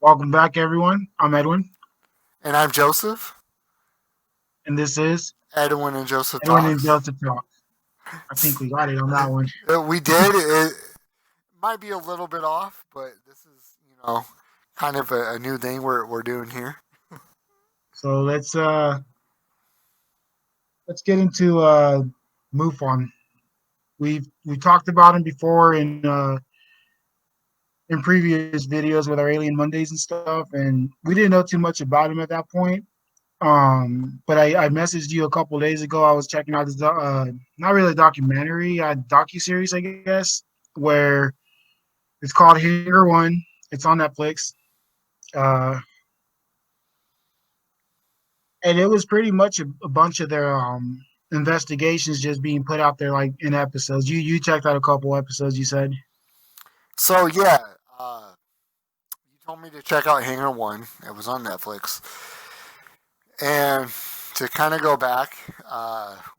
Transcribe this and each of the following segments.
Welcome back, everyone. I'm Edwin, And I'm Joseph, and this is Edwin and Joseph Edwin and Talks. Joseph Talk. I think we got it on that one. We did. It might be a little bit off, but this is, kind of a new thing we're doing here. So let's get into MUFON. We talked about him before in previous videos with our Alien Mondays and stuff, and we didn't know too much about him at that point. But I messaged you a couple days ago. I was checking out this not really a documentary, a docu series, I guess, where it's called Hanger One. It's on Netflix. Uh, and it was pretty much a bunch of their investigations just being put out there like in episodes. You checked out a couple episodes, you said. So, yeah, uh, you told me to check out Hanger 1. It was on Netflix. And to kind of go back,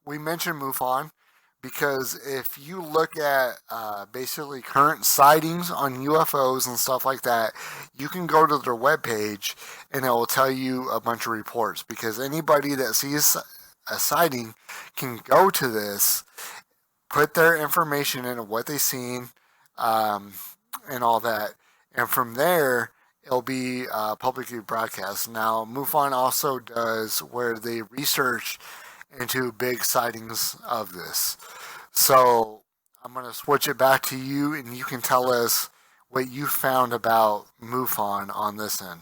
we mentioned MUFON because if you look at basically current sightings on UFOs and stuff like that, you can go to their webpage and it will tell you a bunch of reports. Because anybody that sees a sighting can go to this, put their information in of what they've seen, um, and all that, and from there it'll be publicly broadcast. Now, MUFON also does where they research into big sightings of this. So I'm going to switch it back to you, and you can tell us what you found about MUFON on this end.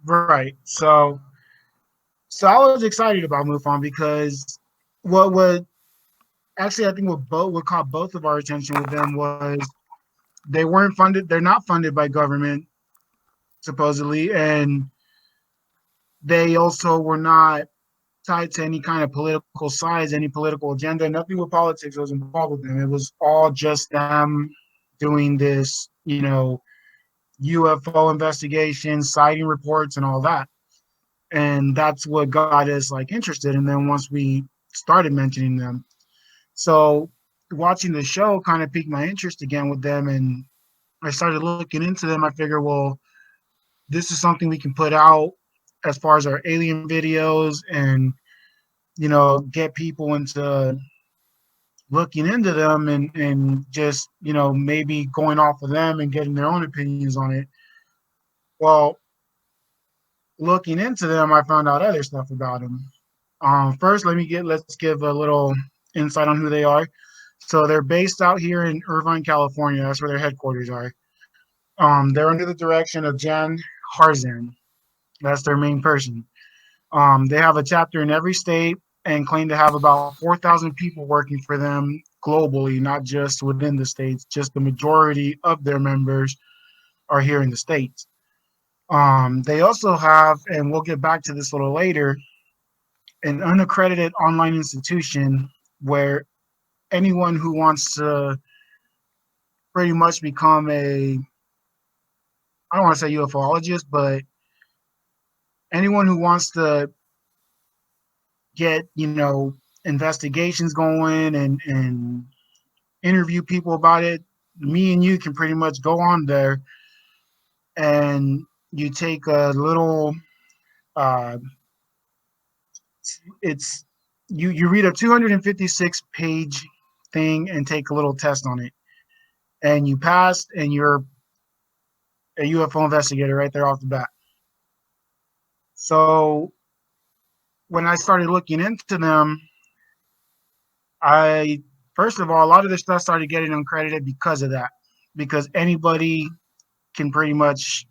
Right. So I was excited about MUFON because what actually I think what caught both of our attention with them was they weren't funded. They're not funded by government supposedly, and they also were not tied to any kind of political sides, any political agenda. Nothing with politics was involved with them. It was all just them doing this, UFO investigations, sighting reports, and all that. And that's what got us like interested. And then once we started mentioning them, so watching the show kind of piqued my interest again with them, and I started looking into them. I figured, well, this is something we can put out as far as our alien videos and get people into looking into them and just maybe going off of them and getting their own opinions on it. Well, looking into them, I found out other stuff about them. First, let's give a little insight on who they are. So they're based out here in Irvine, California. That's where their headquarters are. They're under the direction of Jan Harzan. That's their main person. They have a chapter in every state and claim to have about 4,000 people working for them globally, not just within the states. Just the majority of their members are here in the states. They also have, and we'll get back to this a little later, an unaccredited online institution where anyone who wants to pretty much become I don't want to say ufologist, but anyone who wants to get, investigations going and interview people about it, me and you can pretty much go on there and you take a little uh it's you read a 256-page thing and take a little test on it and you pass and you're a UFO investigator right there off the bat. So when I started looking into them, I first of all, a lot of this stuff started getting uncredited because of that, because anybody can pretty much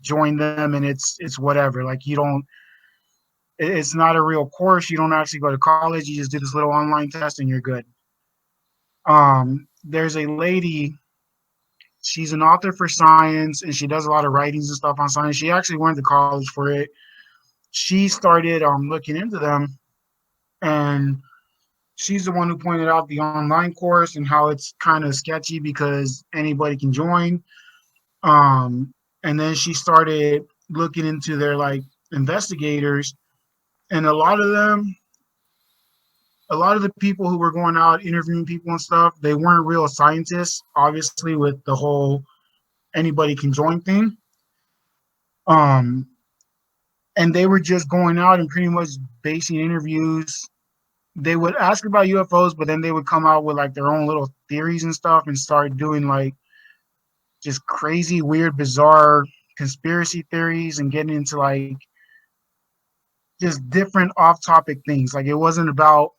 join them and it's whatever. Like you don't, it's not a real course. You don't actually go to college. You just do this little online test and you're good. There's a lady. She's an author for science and she does a lot of writings and stuff on science. She actually went to college for it. She started looking into them, and she's the one who pointed out the online course and how it's kind of sketchy because anybody can join. And then she started looking into their like investigators, and a lot of the people who were going out interviewing people and stuff, they weren't real scientists. Obviously, with the whole anybody can join thing, Um, and they were just going out and pretty much basing interviews. They would ask about UFOs, but then they would come out with like their own little theories and stuff and start doing like just crazy, weird, bizarre conspiracy theories and getting into like just different off-topic things. Like it wasn't about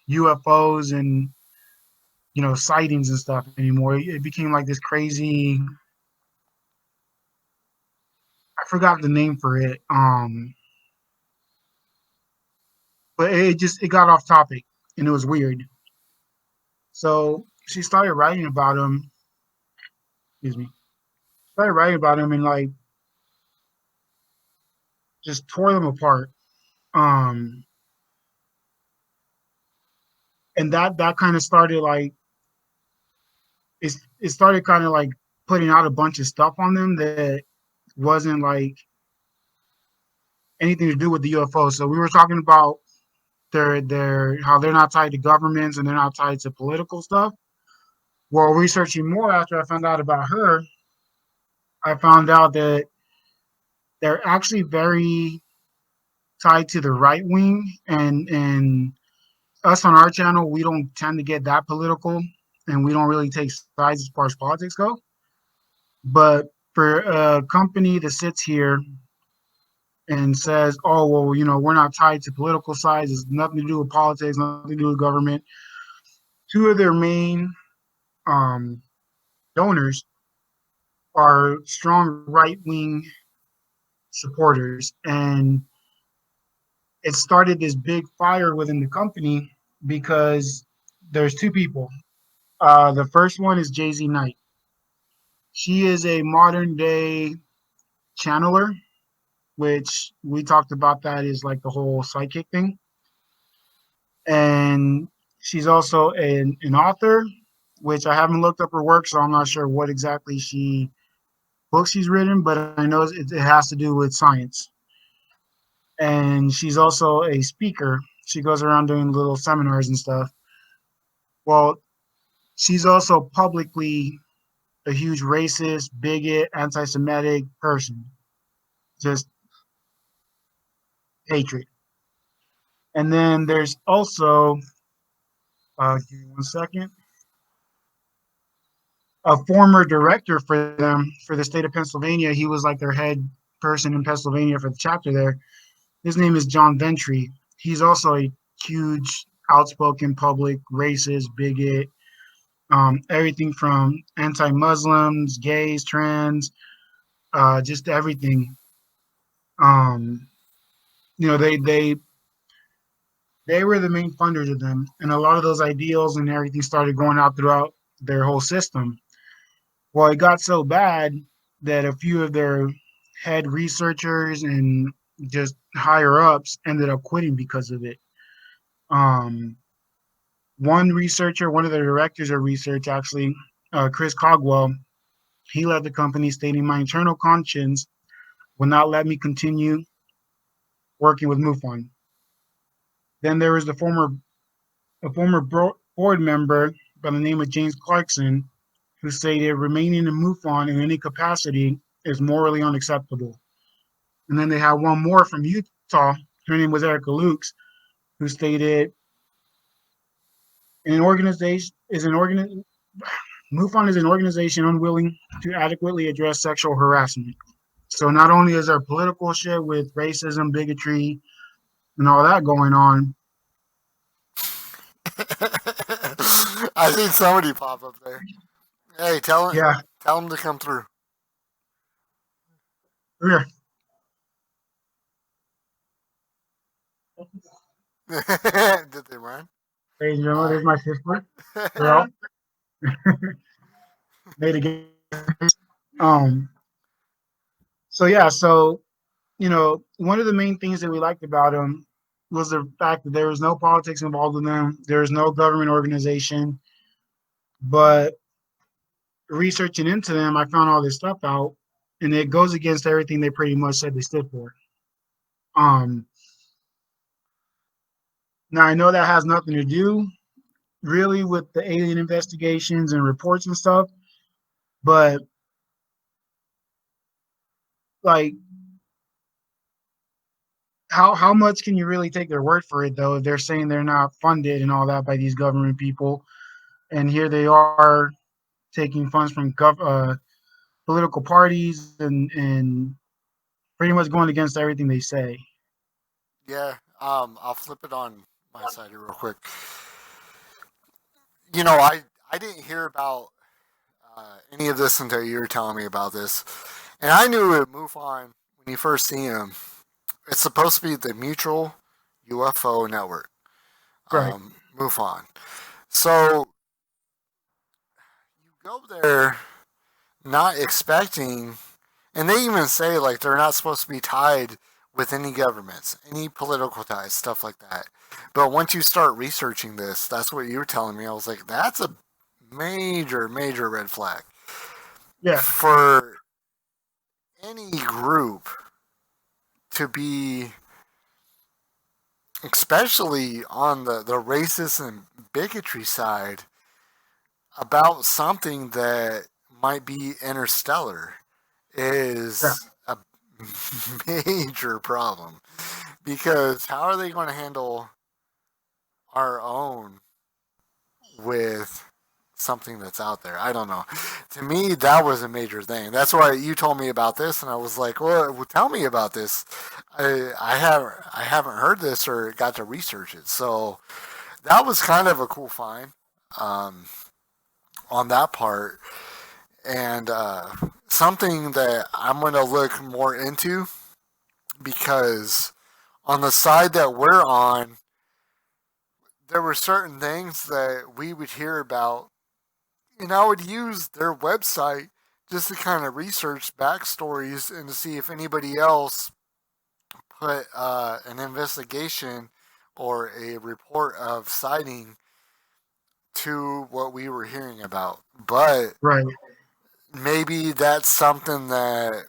UFOs and sightings and stuff anymore. It became like this crazy. I forgot the name for it. But it got off topic and it was weird. So she started writing about him. Excuse me. Started writing about him and like just tore them apart. Um, and that kind of started like it started kind of like putting out a bunch of stuff on them that wasn't like anything to do with the UFO. So we were talking about their how they're not tied to governments and they're not tied to political stuff. Well, researching more after I found out about her, I found out that they're actually very tied to the right wing, and us on our channel, we don't tend to get that political, and we don't really take sides as far as politics go. But for a company that sits here and says, "Oh, well, we're not tied to political sides. It's nothing to do with politics, nothing to do with government." Two of their main um, donors are strong right wing supporters, and it started this big fire within the company because there's two people. The first one is Jay Z Knight. She is a modern day channeler, which we talked about. That is like the whole psychic thing, and she's also an author, which I haven't looked up her work, so I'm not sure what exactly books she's written, but I know it has to do with science. And she's also a speaker. She goes around doing little seminars and stuff. Well, she's also publicly a huge racist, bigot, anti-Semitic person. Just hatred. And then there's also, give me 1 second, a former director for them for the state of Pennsylvania. He was like their head person in Pennsylvania for the chapter there. His name is John Ventry. He's also a huge, outspoken, public racist, bigot, everything from anti-Muslims, gays, trans, just everything. Um, they were the main funders of them, and a lot of those ideals and everything started going out throughout their whole system. Well, it got so bad that a few of their head researchers and just higher ups ended up quitting because of it. Um, one of the directors of research, actually, Chris Cogwell, he left the company stating, "My internal conscience will not let me continue working with MUFON." Then there was a former board member by the name of James Clarkson, who stated, "Remaining in MUFON in any capacity is morally unacceptable." And then they had one more from Utah. Her name was Erica Lukes, who stated, "An organization is an organ. MUFON is an organization unwilling to adequately address sexual harassment." So not only is there political shit with racism, bigotry, and all that going on. I seen somebody pop up there. Hey, Yeah, tell him to come through. here, Did they run? ladies and gentlemen, Uh, there's my sister. Girl, made a game. Um, so yeah, so one of the main things that we liked about him was the fact that there was no politics involved in them. There was no government organization. But researching into them, I found all this stuff out, and it goes against everything they pretty much said they stood for. Um, Now I know that has nothing to do really with the alien investigations and reports and stuff, but like how much can you really take their word for it though? If they're saying they're not funded and all that by these government people, and here they are taking funds from political parties and pretty much going against everything they say. Yeah, I'll flip it on my side here real quick. You know, I didn't hear about any of this until you were telling me about this, and I knew it MUFON when you first see him. It's supposed to be the Mutual UFO Network, Right. MUFON. So you go there not expecting, and they even say like they're not supposed to be tied with any governments, any political ties, stuff like that. But once you start researching this, that's what you were telling me. I was like, that's a major red flag Yeah. for any group to be, especially on the racist and bigotry side, about something that might be interstellar Yeah. is a major problem, because how are they going to handle our own with something that's out there? I don't know. To me, that was a major thing. That's why you told me about this, and I was like, "Well, tell me about this." I haven't heard this or got to research it, so that was kind of a cool find um, on that part, and something that I'm going to look more into, because on the side that we're on, there were certain things that we would hear about, and I would use their website just to kind of research backstories and to see if anybody else put an investigation or a report of sighting to what we were hearing about. But Right. maybe that's something that,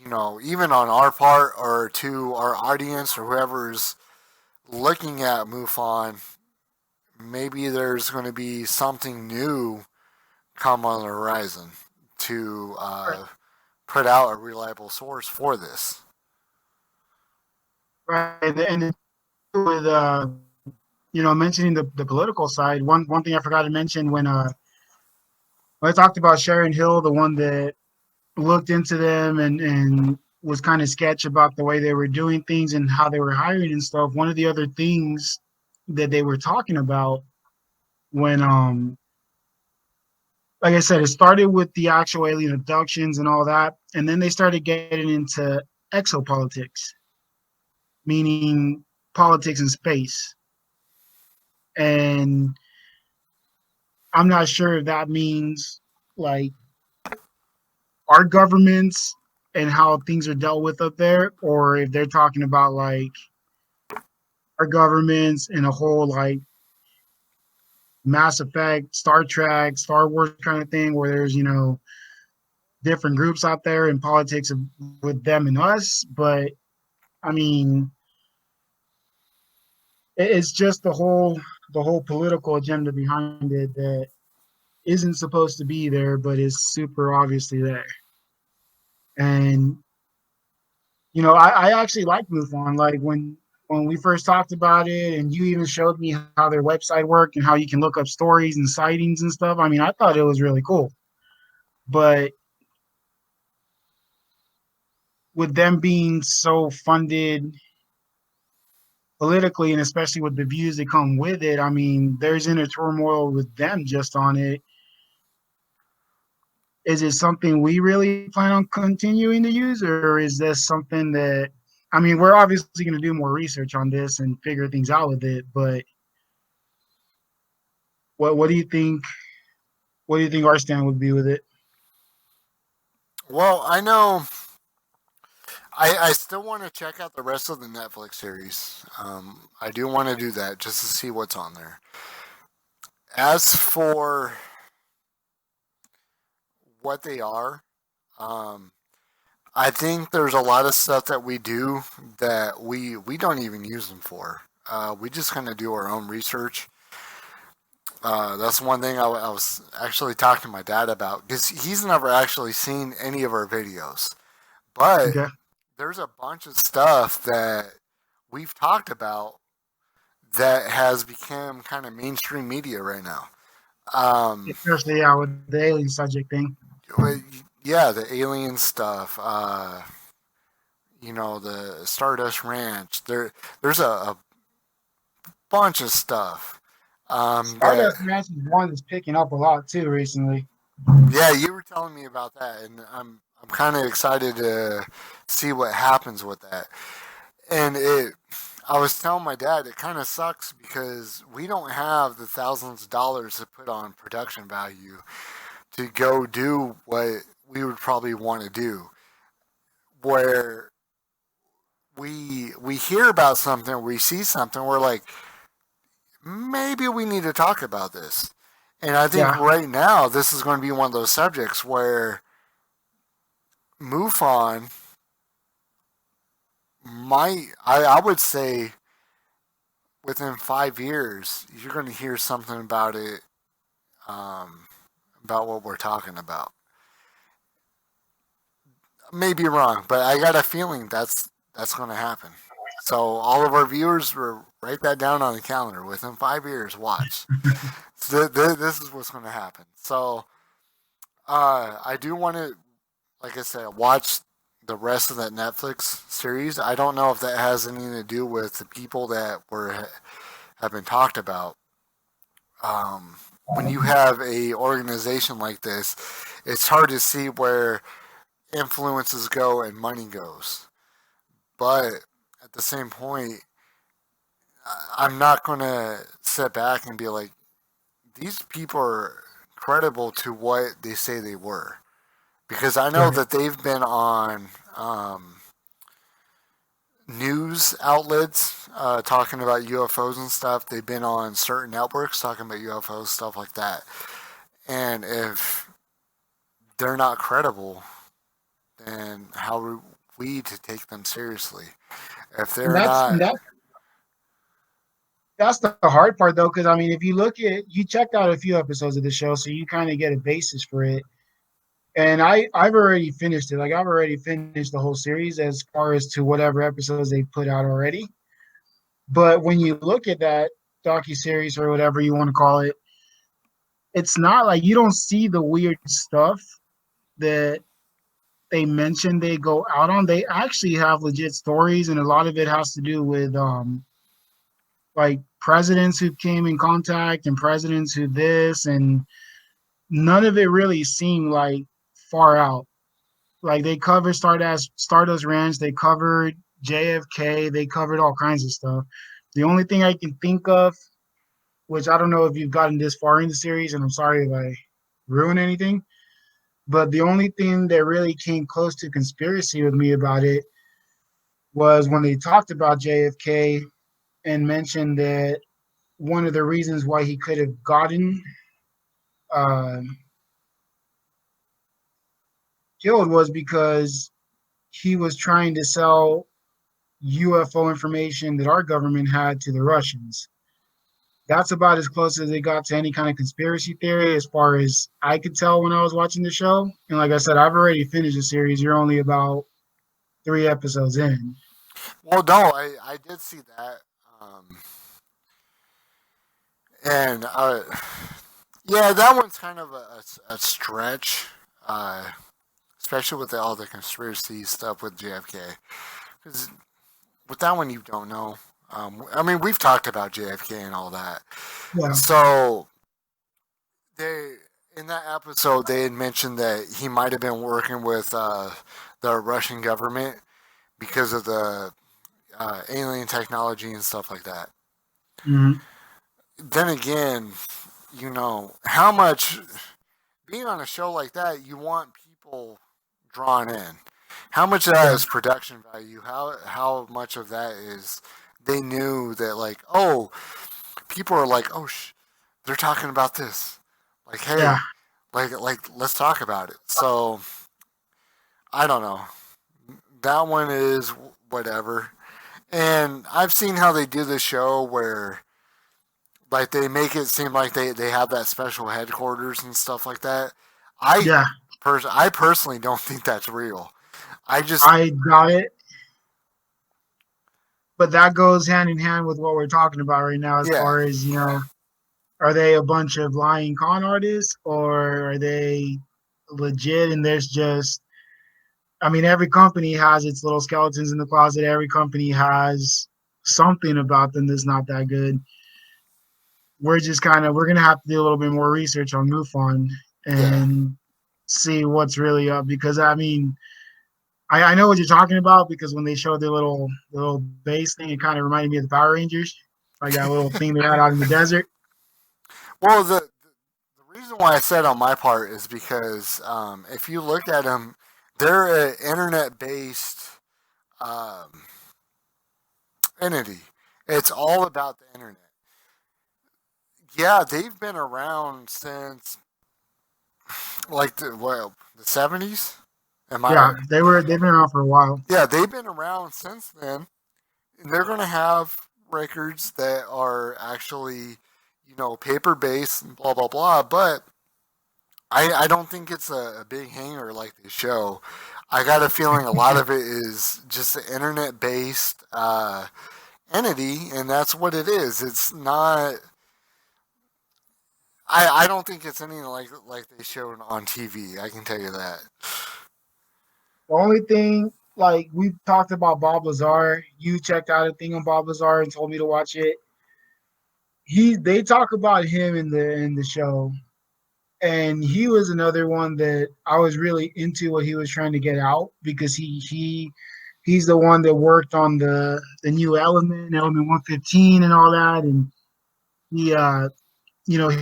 you know, even on our part or to our audience or whoever's looking at MUFON, maybe there's going to be something new come on the horizon to put out a reliable source for this. Right. And with mentioning the political side, one thing I forgot to mention when I talked about Sharon Hill, the one that looked into them and was kind of sketch about the way they were doing things and how they were hiring and stuff. One of the other things that they were talking about when like I said, it started with the actual alien abductions and all that, and then they started getting into exopolitics, meaning politics in space. And I'm not sure if that means like our governments and how things are dealt with up there, or if they're talking about like our governments in a whole like Mass Effect, Star Trek, Star Wars kind of thing, where there's different groups out there in politics with them and us. But I mean, it's just the whole political agenda behind it that isn't supposed to be there, but is super obviously there. And I actually like MUFON. Like when we first talked about it, and you even showed me how their website worked and how you can look up stories and sightings and stuff. I mean, I thought it was really cool. But with them being so funded politically, and especially with the views that come with it, I mean, there's inner turmoil with them just on it. Is it something we really plan on continuing to use, or is this something that, I mean, we're obviously going to do more research on this and figure things out with it, but what do you think? What do you think our stand would be with it? Well, I know I still want to check out the rest of the Netflix series. I do want to do that just to see what's on there. As for what they are, um, I think there's a lot of stuff that we do that we don't even use them for. We just kind of do our own research. That's one thing I was actually talking to my dad about, because he's never actually seen any of our videos. But Okay. there's a bunch of stuff that we've talked about that has become kind of mainstream media right now. Um, especially with the alien subject thing. yeah, the alien stuff. The Stardust Ranch. There's a bunch of stuff. That Stardust Ranch is one that's picking up a lot too recently. Yeah, you were telling me about that, and I'm kind of excited to see what happens with that. And I was telling my dad it kind of sucks because we don't have the thousands of dollars to put on production value to go do what we would probably want to do. Where we hear about something, we see something, we're like, maybe we need to talk about this. And I think Yeah, right now this is going to be one of those subjects where MUFON I would say within 5 years you're going to hear something about it, um, about what we're talking about. Maybe wrong, but I got a feeling that's going to happen. So all of our viewers, will write that down on the calendar. Within 5 years, watch. This is what's going to happen. So I do want to, like I said, watch the rest of that Netflix series. I don't know if that has anything to do with the people that were have been talked about. When you have a organization like this, it's hard to see where influences go and money goes. But at the same point, I'm not going to sit back and be like, these people are credible to what they say they were. Because I know right. that they've been on news outlets talking about UFOs and stuff. They've been on certain networks talking about UFOs, stuff like that. And if they're not credible, then how are we to take them seriously? If And they're not, that's the hard part though, because I mean, if you look at you checked out a few episodes of the show, so you kind of get a basis for it. And I've already finished it. Like I've already finished the whole series as far as to whatever episodes they put out already. But when you look at that docu series or whatever you want to call it, it's not like you don't see the weird stuff that they mention they go out on. They actually have legit stories, and a lot of it has to do with like presidents who came in contact and presidents who this, and none of it really seemed like far out. Like they covered Stardust Ranch, they covered JFK, they covered all kinds of stuff. The only thing I can think of, which I don't know if you've gotten this far in the series, and I'm sorry if I ruin anything, but the only thing that really came close to conspiracy with me about it was when they talked about JFK and mentioned that one of the reasons why he could have gotten uh, killed was because he was trying to sell UFO information that our government had to the Russians. That's about as close as they got to any kind of conspiracy theory, as far as I could tell when I was watching the show. And like I said, I've already finished the series. You're only about 3 episodes in. well, no, I did see that. Um, and yeah, that one's kind of a stretch, uh, especially with all the conspiracy stuff with JFK. Because with that one, you don't know. I mean, we've talked about JFK and all that. Yeah, So they in that episode they had mentioned that he might have been working with the Russian government because of the alien technology and stuff like that. mm-hmm. Then again, how much being on a show like that, you want people drawn in. How much of that Yeah, is production value? How much of that is they knew that, like, oh, people are like, oh, they're talking about this. Like, yeah. hey, let's talk about it. So I don't know. That one is whatever. And I've seen how they do the show where like they make it seem like they have that special headquarters and stuff like that. I Yeah, I personally don't think that's real. I just I got it. but that goes hand in hand with what we're talking about right now, as Yeah. far as, are they a bunch of lying con artists, or are they legit? And there's just, I mean, every company has its little skeletons in the closet. Every company has something about them that's not that good. We're gonna have to do a little bit more research on MUFON Yeah. and see what's really up, because I mean, I know what you're talking about, because when they showed the little base thing, it kind of reminded me of the Power Rangers, like that little thing they had out in the desert. Well, the reason why I said on my part is because if you look at them, they're an internet based um, entity. It's all about the internet. Yeah, they've been around since like the 70s. Am I Yeah, right? they've been around for a while. Yeah, they've been around since then. And they're going to have records that are actually, paper based and blah blah blah. But I don't think it's a big hanger like they show. I got a feeling a lot of it is just an internet based entity, and that's what it is. It's not. I don't think it's anything like they showed on TV. I can tell you that. The only thing, like, we talked about Bob Lazar. You checked out a thing on Bob Lazar and told me to watch it. They talk about him in the show, and he was another one that I was really into what he was trying to get out, because he's the one that worked on the new element 115 and all that. And he you know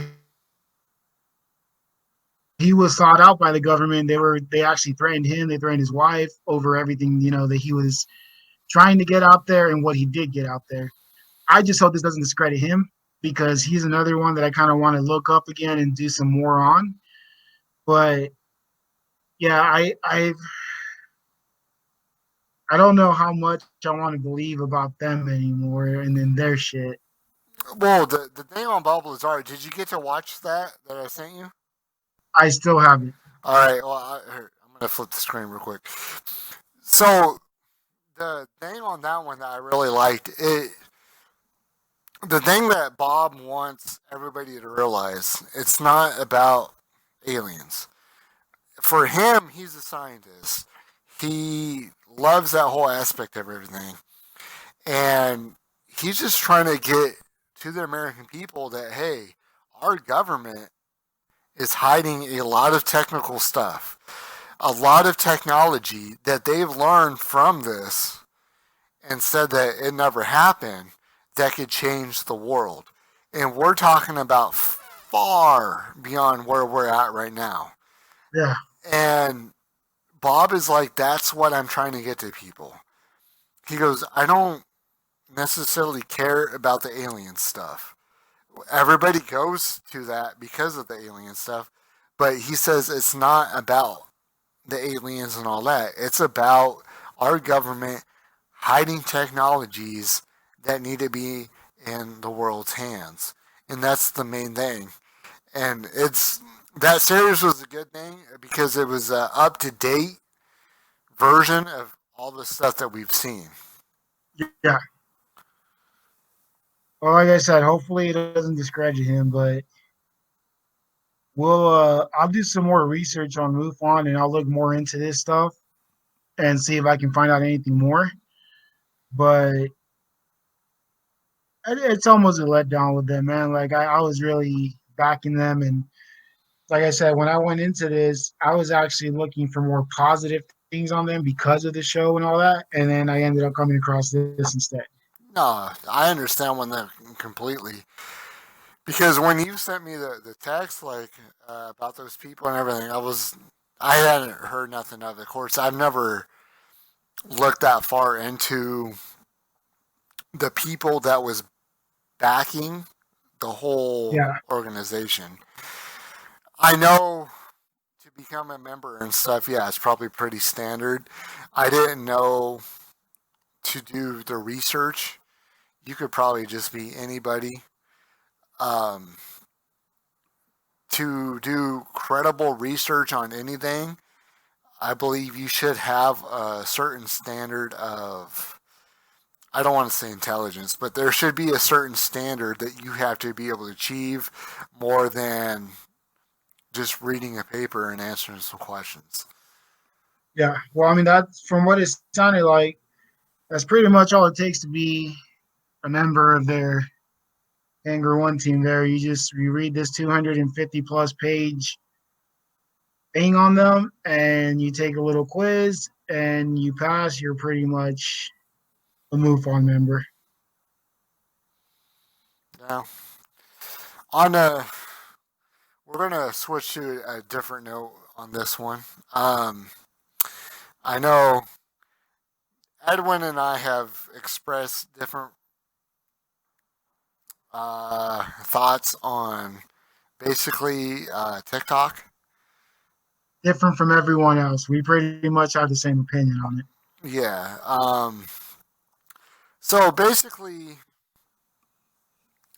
he was sought out by the government. They actually threatened him, they threatened his wife over everything, that he was trying to get out there and what he did get out there. I just hope this doesn't discredit him, because he's another one that I kind of want to look up again and do some more on. But yeah, I don't know how much I want to believe about them anymore, and then their shit. Well, the thing on Bob Lazar, did you get to watch that I sent you? I still haven't. All right. Well, here, I'm gonna flip the screen real quick. So the thing on that one that I really liked it. The thing that Bob wants everybody to realize, it's not about aliens. For him, he's a scientist. He loves that whole aspect of everything. And he's just trying to get to the American people that, hey, our government is hiding a lot of technical stuff, a lot of technology that they've learned from this and said that it never happened that could change the world. And we're talking about far beyond where we're at right now. Yeah, And Bob is like, that's what I'm trying to get to people. He goes, I don't necessarily care about the alien stuff. Everybody goes to that because of the alien stuff, but he says it's not about the aliens and all that. It's about our government hiding technologies that need to be in the world's hands. And that's the main thing. And it's that series was a good thing because it was an up to date version of all the stuff that we've seen. yeah. Well, like I said, hopefully it doesn't discredit him, but I'll do some more research on MUFON, and I'll look more into this stuff and see if I can find out anything more. But it's almost a letdown with them, man. Like, I was really backing them, and like I said, when I went into this, I was actually looking for more positive things on them because of the show and all that, and then I ended up coming across this instead. No, I understand when that completely. Because when you sent me the text like about those people and everything, I hadn't heard nothing of it. Of course, I've never looked that far into the people that was backing the whole Yeah, organization. I know to become a member and stuff, yeah, it's probably pretty standard. I didn't know to do the research. You could probably just be anybody. Um, to do credible research on anything, I believe you should have a certain standard of I don't want to say intelligence, but there should be a certain standard that you have to be able to achieve more than just reading a paper and answering some questions. Yeah. Well, I mean, that's from what it sounded like. That's pretty much all it takes to be a member of their Hangar One team. There, you read this 250 plus page thing on them, and you take a little quiz, and you pass. You're pretty much a MUFON member. Now, on a, we're gonna switch to a different note on this one. I know Edwin and I have expressed different thoughts on basically TikTok. Different from everyone else. We pretty much have the same opinion on it. Yeah. So basically,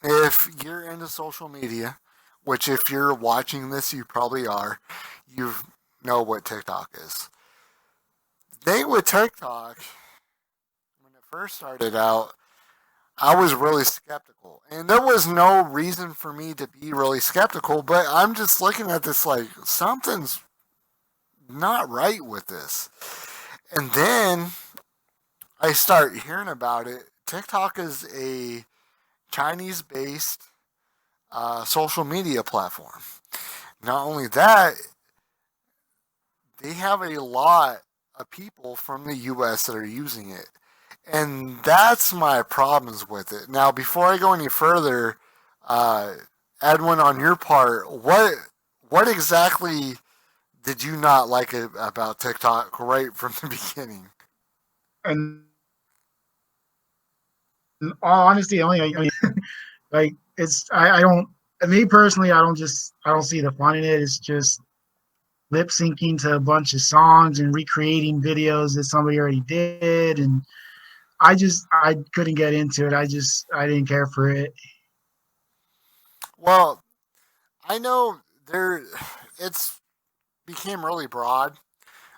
if you're into social media, which if you're watching this, you probably are, you know what TikTok is. The thing with TikTok, when it first started out, I was really skeptical. And there was no reason for me to be really skeptical, but I'm just looking at this like something's not right with this. And then I start hearing about it. TikTok is a Chinese based social media platform. Not only that, they have a lot of people from the US that are using it. And that's my problems with it. Now, before I go any further, Edwin, on your part, what exactly did you not like about TikTok right from the beginning? And all honesty, only I mean, like I don't. Me personally, I don't see the fun in it. It's just lip syncing to a bunch of songs and recreating videos that somebody already did, and I couldn't get into it. I didn't care for it. Well, I know it's became really broad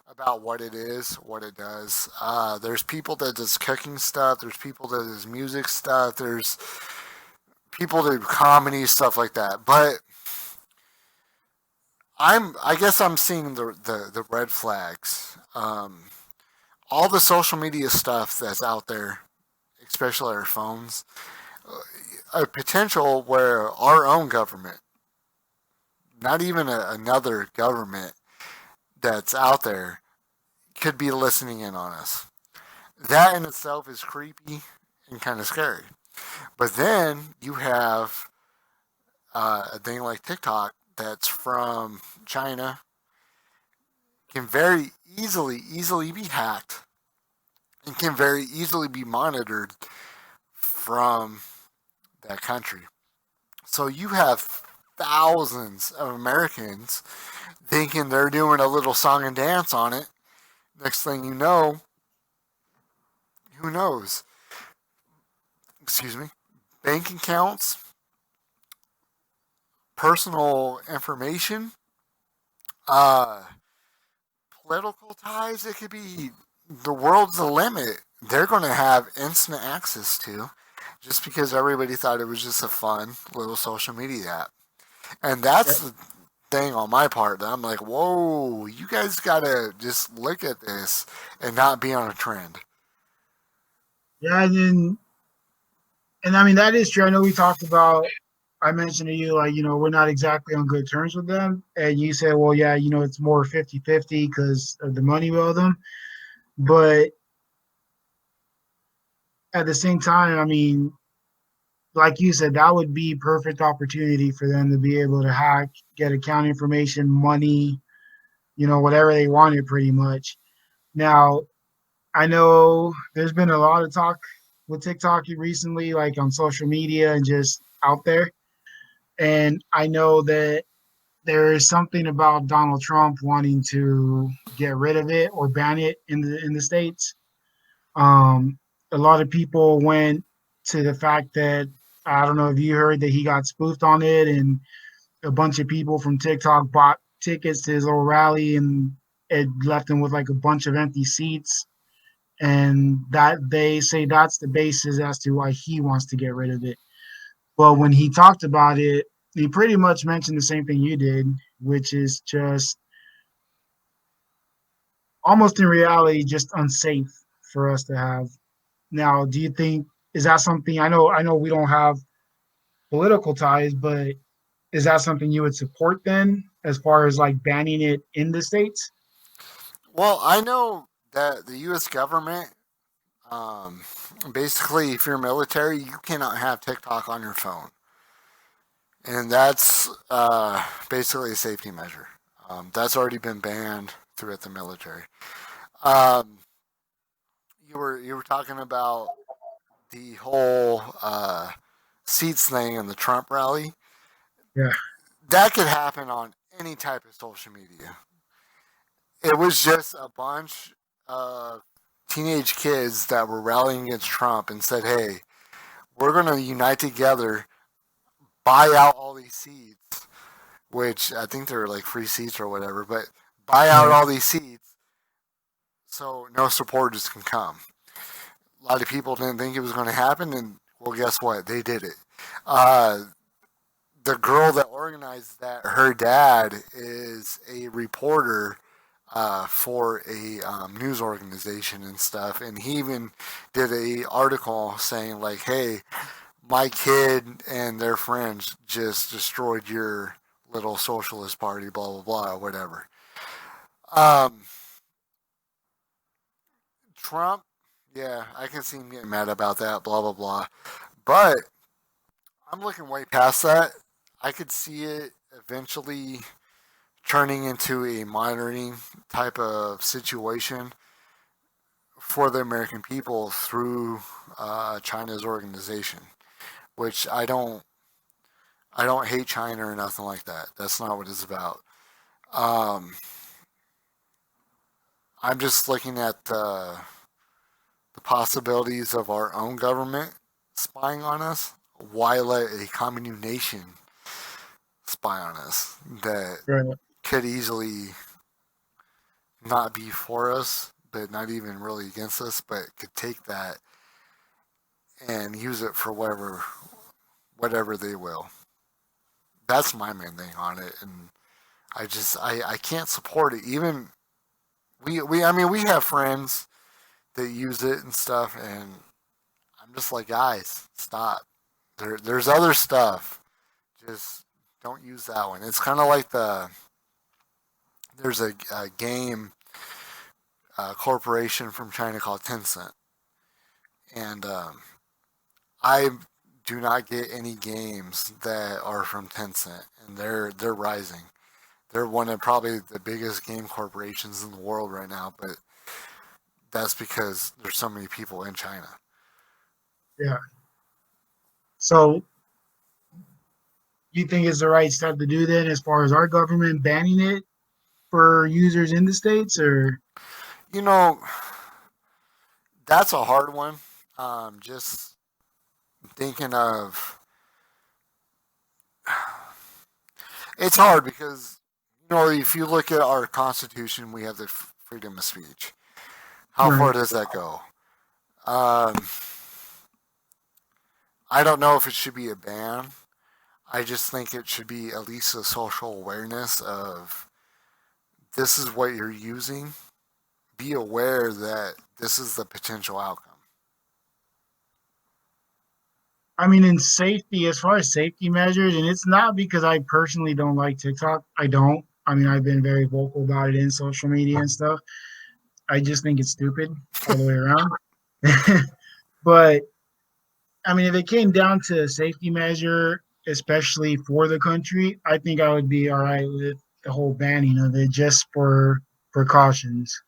about what it is, what it does. There's people that does cooking stuff. There's people that does music stuff. There's people that do comedy stuff like that. But I guess I'm seeing the red flags. All the social media stuff that's out there, especially our phones, a potential where our own government, not even another government that's out there, could be listening in on us. That in itself is creepy and kind of scary. But then you have a thing like TikTok that's from China, can very easily be hacked and can very easily be monitored from that country. So you have thousands of Americans thinking they're doing a little song and dance on it. Next thing you know, who knows? Excuse me. Bank accounts, personal information, uh, political ties. It could be the world's the limit. They're going to have instant access to just because everybody thought it was just a fun little social media app. And that's the thing on my part that I'm like, whoa, you guys gotta just look at this and not be on a trend. Yeah, and I mean that is true. I know we talked about. I mentioned to you like we're not exactly on good terms with them, and you said, well, yeah, it's more 50-50 because of the money we owe them, but at the same time, I mean, like you said, that would be perfect opportunity for them to be able to hack, get account information, money, whatever they wanted, pretty much. Now, I know there's been a lot of talk with TikTok recently, like on social media and just out there. And I know that there is something about Donald Trump wanting to get rid of it or ban it in the states. Um, a lot of people went to the fact that I don't know if you heard that he got spoofed on it, and a bunch of people from TikTok bought tickets to his little rally, and it left him with like a bunch of empty seats. and that they say that's the basis as to why he wants to get rid of it. But when he talked about it, he pretty much mentioned the same thing you did, which is just almost in reality just unsafe for us to have. Now, do you think is that something I know we don't have political ties, but is that something you would support then as far as like banning it in the states? Well, I know that the U.S. government, um, basically, if you're military, you cannot have TikTok on your phone, and that's basically a safety measure. That's already been banned throughout the military. Um, you were talking about the whole seats thing in the Trump rally. Yeah, That could happen on any type of social media. It was just a bunch of teenage kids that were rallying against Trump and said, "Hey, we're going to unite together, buy out all these seats," which I think they're like free seats or whatever, but buy out right. all these seats so no supporters can come. A lot of people didn't think it was going to happen, and well, guess what? They did it. Uh, the girl that organized that, her dad is a reporter for a news organization and stuff, and he even did a article saying like, "Hey, my kid and their friends just destroyed your little socialist party, blah blah blah, or whatever." Um, Trump, yeah, I can see him getting mad about that, blah blah blah, but I'm looking way past that. I could see it eventually turning into a monitoring type of situation for the American people through China's organization, which I don't hate China or nothing like that. That's not what it's about. Um, I'm just looking at the possibilities of our own government spying on us. Why let a common nation spy on us that Right. could easily not be for us, but not even really against us, but could take that and use it for whatever they will. That's my main thing on it, and I can't support it. Even we I mean we have friends that use it and stuff, and I'm just like, guys, stop. There's other stuff. Just don't use that one. It's kind of like there's a game corporation from China called Tencent, and I do not get any games that are from Tencent, and they're rising. They're one of probably the biggest game corporations in the world right now, but that's because there's so many people in China. Yeah. So you think it's the right step to do then as far as our government banning it for users in the states or You know, that's a hard one. Just thinking of it's hard because if you look at our Constitution, we have the freedom of speech. How far right? does that go? Um, I don't know if it should be a ban. I just think it should be at least a social awareness of this is what you're using. Be aware that this is the potential outcome. I mean, in safety, as far as safety measures, and it's not because I personally don't like TikTok. I don't. I mean, I've been very vocal about it in social media and stuff. I just think it's stupid all the way around. But I mean, if it came down to a safety measure, especially for the country, I think I would be all right with the whole banning of it just for precautions.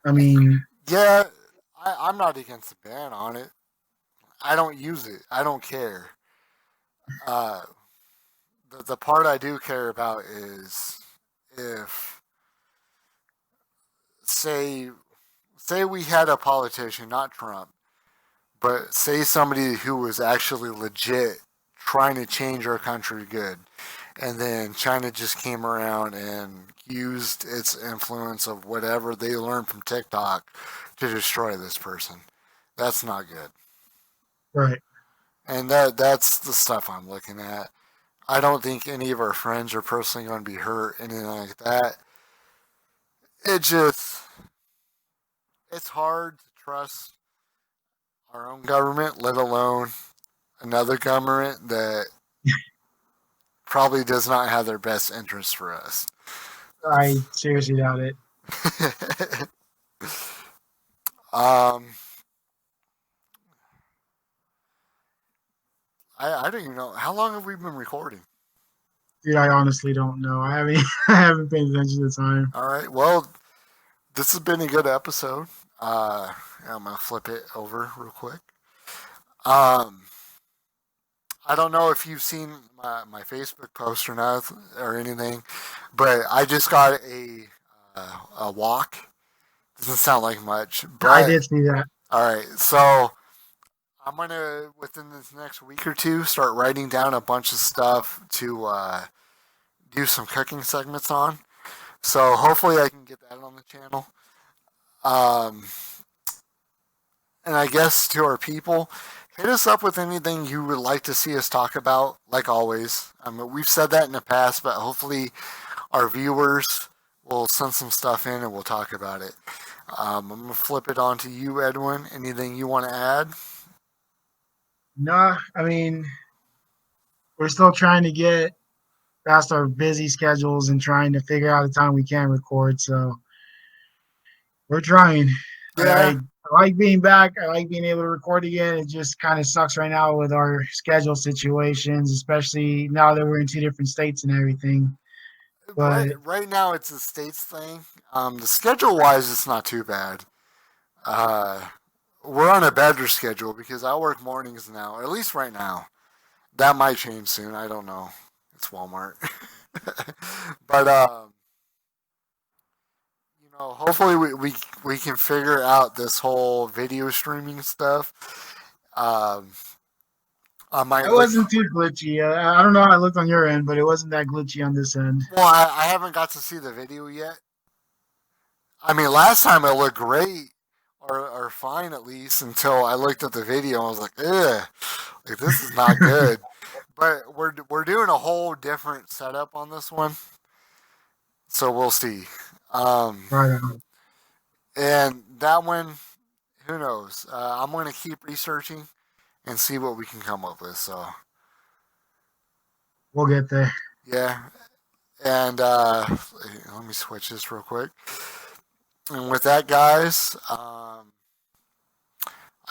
I mean, Yeah, I'm not against the ban on it. I don't use it. I don't care. Uh, the part I do care about is if say say we had a politician, not Trump, but say somebody who was actually legit trying to change our country good, and then China just came around and used its influence of whatever they learned from TikTok to destroy this person. That's not good. Right. And that's the stuff I'm looking at. I don't think any of our friends are personally going to be hurt, anything like that. It just, it's hard to trust our own government, let alone another government that probably does not have their best interests for us. I seriously doubt it. um, I don't even know. How long have we been recording? Dude, I honestly don't know. I haven't I haven't paid attention to the time. All right. Well, this has been a good episode. I'm going to flip it over real quick. Um, I don't know if you've seen my Facebook post or not or anything, but I just got a walk. Doesn't sound like much, I but did see that. all right. So I'm gonna within this next week or two start writing down a bunch of stuff to do some cooking segments on. So hopefully I can get that on the channel. Um, and I guess to our people, hit us up with anything you would like to see us talk about. Like always, I mean we've said that in the past, but hopefully our viewers will send some stuff in and we'll talk about it. I'm gonna flip it on to you, Edwin. Anything you want to add? Nah, I mean, we're still trying to get past our busy schedules and trying to figure out a time we can record. So we're trying. Yeah, I like being back. I like being able to record again. It just kind of sucks right now with our schedule situations, especially now that we're in two different states and everything. But right now it's a states thing. The schedule wise, it's not too bad. Uh, we're on a better schedule because I work mornings now, or at least right now. That might change soon. I don't know. It's Walmart, but hopefully we can figure out this whole video streaming stuff. Um, I might it look. wasn't too glitchy. I don't know how it looked on your end, but it wasn't that glitchy on this end. Well, I haven't got to see the video yet. I mean, last time it looked great or fine at least until I looked at the video and I was like, ugh, like this is not good. But we're doing a whole different setup on this one, so we'll see. Um, Right on. and that one, who knows? I'm going to keep researching and see what we can come up with. So We'll get there. yeah, and let me switch this real quick. And with that, guys, I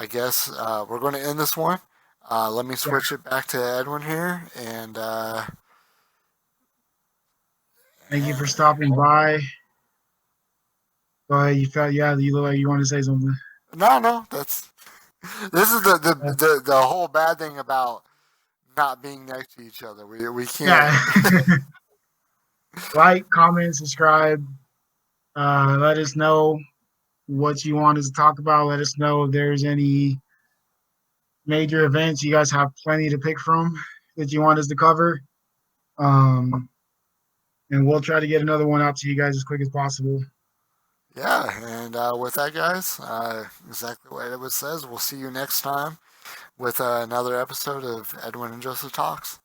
guess we're going to end this one. Let me Yeah. switch it back to Edwin here, and Thank you for stopping by. Go ahead. You look like you want to say something. no, that's this is the, Uh, the the the whole bad thing about not being next to each other. We can't. yeah. Like, comment, subscribe. Let us know what you want us to talk about. Let us know if there's any major events. You guys have plenty to pick from that you want us to cover. Um, and we'll try to get another one out to you guys as quick as possible. Yeah, and with that, guys, exactly what Edwin says. We'll see you next time with another episode of Edwin and Joseph Talks.